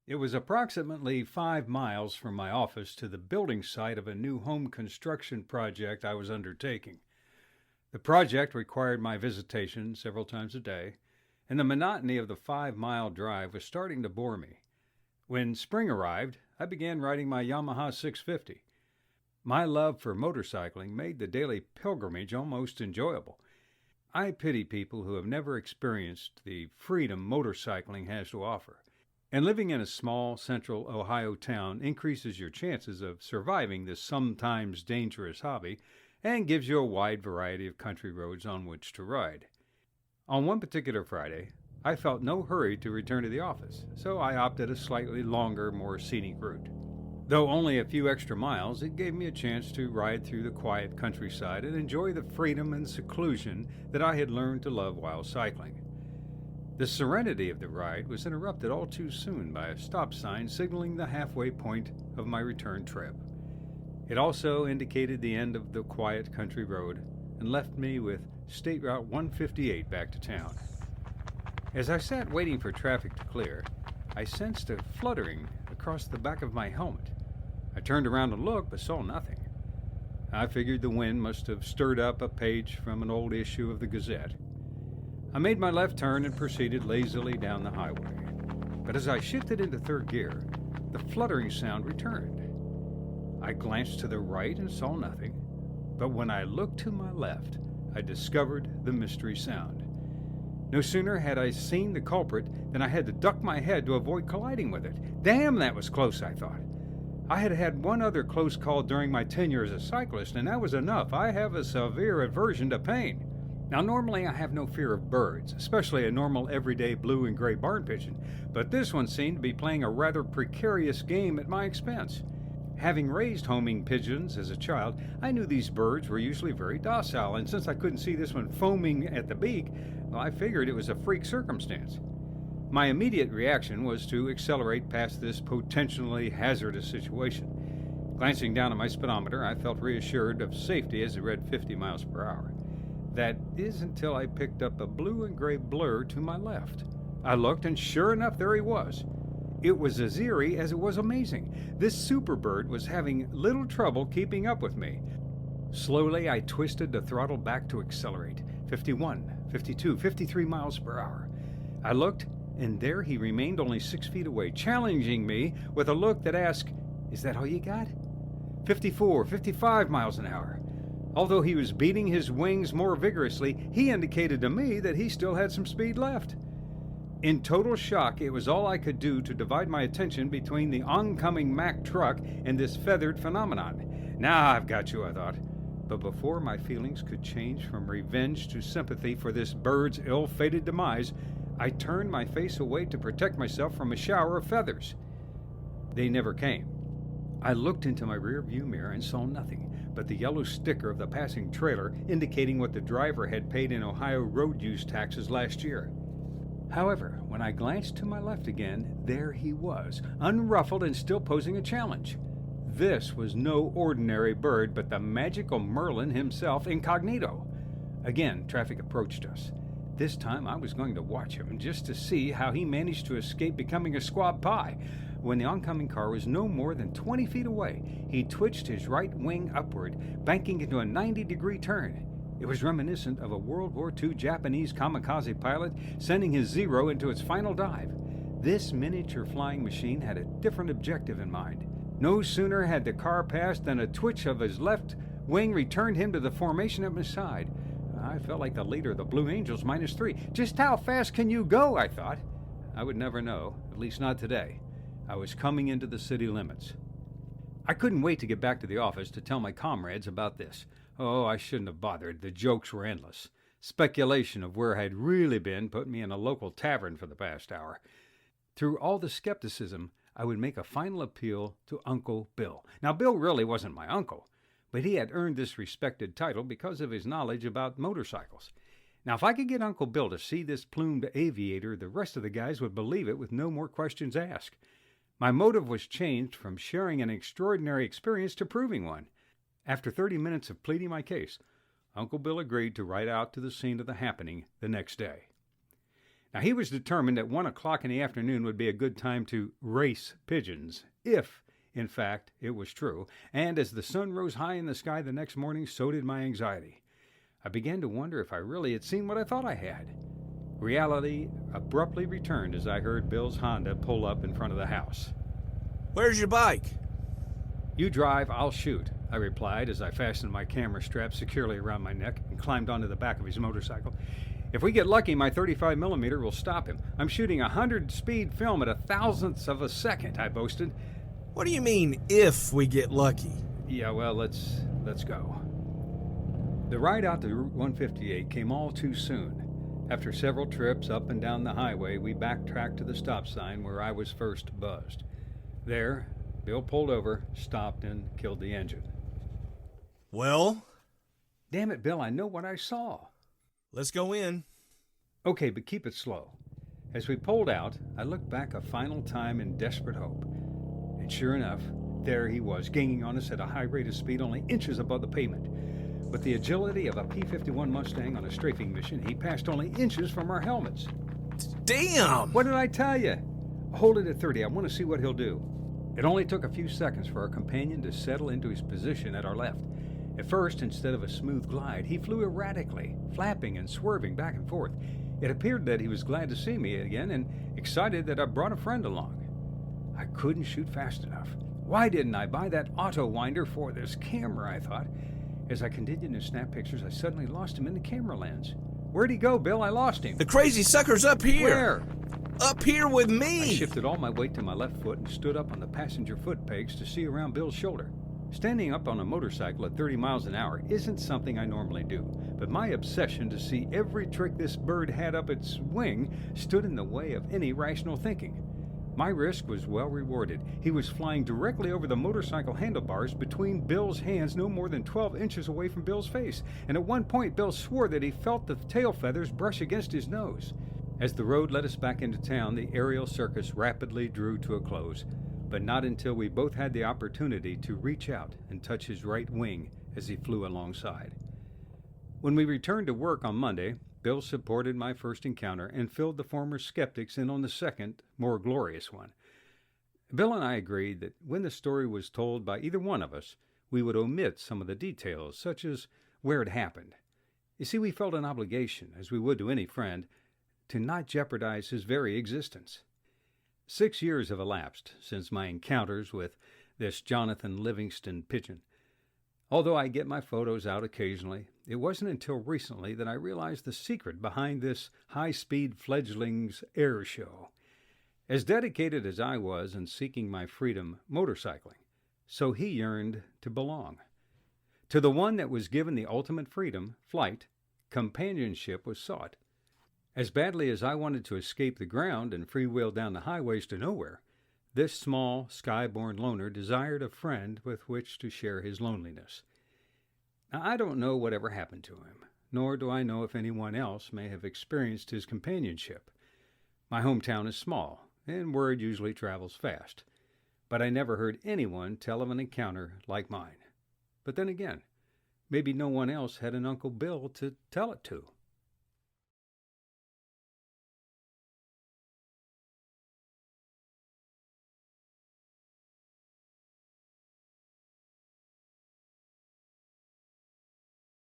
It was approximately 5 miles from my office to the building site of a new home construction project I was undertaking. The project required my visitation several times a day, and the monotony of the 5 mile drive was starting to bore me. When spring arrived, I began riding my Yamaha 650. My love for motorcycling made the daily pilgrimage almost enjoyable. I pity people who have never experienced the freedom motorcycling has to offer. And living in a small central Ohio town increases your chances of surviving this sometimes dangerous hobby and gives you a wide variety of country roads on which to ride. On one particular Friday, I felt no hurry to return to the office, so I opted a slightly longer, more scenic route. Though only a few extra miles, it gave me a chance to ride through the quiet countryside and enjoy the freedom and seclusion that I had learned to love while cycling. The serenity of the ride was interrupted all too soon by a stop sign signaling the halfway point of my return trip. It also indicated the end of the quiet country road and left me with State Route 158 back to town. As I sat waiting for traffic to clear, I sensed a fluttering across the back of my helmet. I turned around to look, but saw nothing. I figured the wind must have stirred up a page from an old issue of the Gazette. I made my left turn and proceeded lazily down the highway. But as I shifted into third gear, the fluttering sound returned. I glanced to the right and saw nothing, but when I looked to my left, I discovered the mystery sound. No sooner had I seen the culprit than I had to duck my head to avoid colliding with it. Damn, that was close, I thought. I had had one other close call during my tenure as a cyclist, and that was enough. I have a severe aversion to pain. Now, normally I have no fear of birds, especially a normal everyday blue and gray barn pigeon, but this one seemed to be playing a rather precarious game at my expense. Having raised homing pigeons as a child, I knew these birds were usually very docile, and since I couldn't see this one foaming at the beak, well, I figured it was a freak circumstance. My immediate reaction was to accelerate past this potentially hazardous situation. Glancing down at my speedometer, I felt reassured of safety as it read 50 miles per hour. That is until I picked up a blue and gray blur to my left. I looked, and sure enough, there he was. It was as eerie as it was amazing. This superbird was having little trouble keeping up with me. Slowly, I twisted the throttle back to accelerate. 51, 52, 53 miles per hour. I looked, and there he remained only 6 feet away, challenging me with a look that asked, "Is that all you got?" 54, 55 miles an hour. Although he was beating his wings more vigorously, he indicated to me that he still had some speed left. In total shock, it was all I could do to divide my attention between the oncoming Mack truck and this feathered phenomenon. Now I've got you, I thought. But before my feelings could change from revenge to sympathy for this bird's ill-fated demise, I turned my face away to protect myself from a shower of feathers. They never came. I looked into my rear-view mirror and saw nothing but the yellow sticker of the passing trailer indicating what the driver had paid in Ohio road use taxes last year. However, when I glanced to my left again, there he was, unruffled and still posing a challenge. This was no ordinary bird, but the magical Merlin himself, incognito. Again, traffic approached us. This time I was going to watch him just to see how he managed to escape becoming a squab pie. When the oncoming car was no more than 20 feet away, he twitched his right wing upward, banking into a 90-degree turn. It was reminiscent of a World War II Japanese kamikaze pilot sending his Zero into its final dive. This miniature flying machine had a different objective in mind. No sooner had the car passed than a twitch of his left wing returned him to the formation at my side. I felt like the leader of the Blue Angels -3. Just how fast can you go, I thought. I would never know, at least not today. I was coming into the city limits. I couldn't wait to get back to the office to tell my comrades about this. Oh, I shouldn't have bothered. The jokes were endless. Speculation of where I had really been put me in a local tavern for the past hour. Through all the skepticism, I would make a final appeal to Uncle Bill. Now, Bill really wasn't my uncle, but he had earned this respected title because of his knowledge about motorcycles. Now, if I could get Uncle Bill to see this plumed aviator, the rest of the guys would believe it with no more questions asked. My motive was changed from sharing an extraordinary experience to proving one. After 30 minutes of pleading my case, Uncle Bill agreed to ride out to the scene of the happening the next day. Now, he was determined that 1 o'clock in the afternoon would be a good time to race pigeons, if, in fact, it was true. And as the sun rose high in the sky the next morning, so did my anxiety. I began to wonder if I really had seen what I thought I had. Reality abruptly returned as I heard Bill's Honda pull up in front of the house. Where's your bike? You drive, I'll shoot, I replied as I fastened my camera strap securely around my neck and climbed onto the back of his motorcycle. If we get lucky, my 35mm will stop him. I'm shooting 100-speed film at 1,000th of a second, I boasted. What do you mean, if we get lucky? Yeah, well, let's go. The ride out to Route 158 came all too soon. After several trips up and down the highway, we backtracked to the stop sign where I was first buzzed. There, Bill pulled over, stopped, and killed the engine. Well? Damn it, Bill, I know what I saw. Let's go in. Okay, but keep it slow. As we pulled out, I looked back a final time in desperate hope. And sure enough, there he was, gaining on us at a high rate of speed only inches above the pavement. With the agility of a P-51 Mustang on a strafing mission, he passed only inches from our helmets. Damn! What did I tell you? Hold it at 30. I want to see what he'll do. It only took a few seconds for our companion to settle into his position at our left. At first, instead of a smooth glide, he flew erratically, flapping and swerving back and forth. It appeared that he was glad to see me again and excited that I brought a friend along. I couldn't shoot fast enough. Why didn't I buy that auto winder for this camera, I thought. As I continued to snap pictures, I suddenly lost him in the camera lens. Where'd he go, Bill? I lost him. The crazy sucker's up here. Where? Up here with me. I shifted all my weight to my left foot and stood up on the passenger foot pegs to see around Bill's shoulder. Standing up on a motorcycle at 30 miles an hour isn't something I normally do, but my obsession to see every trick this bird had up its wing stood in the way of any rational thinking. My risk was well rewarded. He was flying directly over the motorcycle handlebars between Bill's hands, no more than 12 inches away from Bill's face, and at one point Bill swore that he felt the tail feathers brush against his nose. As the road led us back into town, the aerial circus rapidly drew to a close, but not until we both had the opportunity to reach out and touch his right wing as he flew alongside. When we returned to work on Monday, Bill supported my first encounter and filled the former skeptics in on the second, more glorious one. Bill and I agreed that when the story was told by either one of us, we would omit some of the details, such as where it happened. You see, we felt an obligation, as we would to any friend, to not jeopardize his very existence. 6 years have elapsed since my encounters with this Jonathan Livingston pigeon. Although I get my photos out occasionally, it wasn't until recently that I realized the secret behind this high-speed fledgling's air show. As dedicated as I was in seeking my freedom motorcycling, so he yearned to belong. To the one that was given the ultimate freedom, flight, companionship was sought. As badly as I wanted to escape the ground and freewheel down the highways to nowhere, this small, sky-born loner desired a friend with which to share his loneliness. Now, I don't know whatever happened to him, nor do I know if anyone else may have experienced his companionship. My hometown is small, and word usually travels fast, but I never heard anyone tell of an encounter like mine. But then again, maybe no one else had an Uncle Bill to tell it to.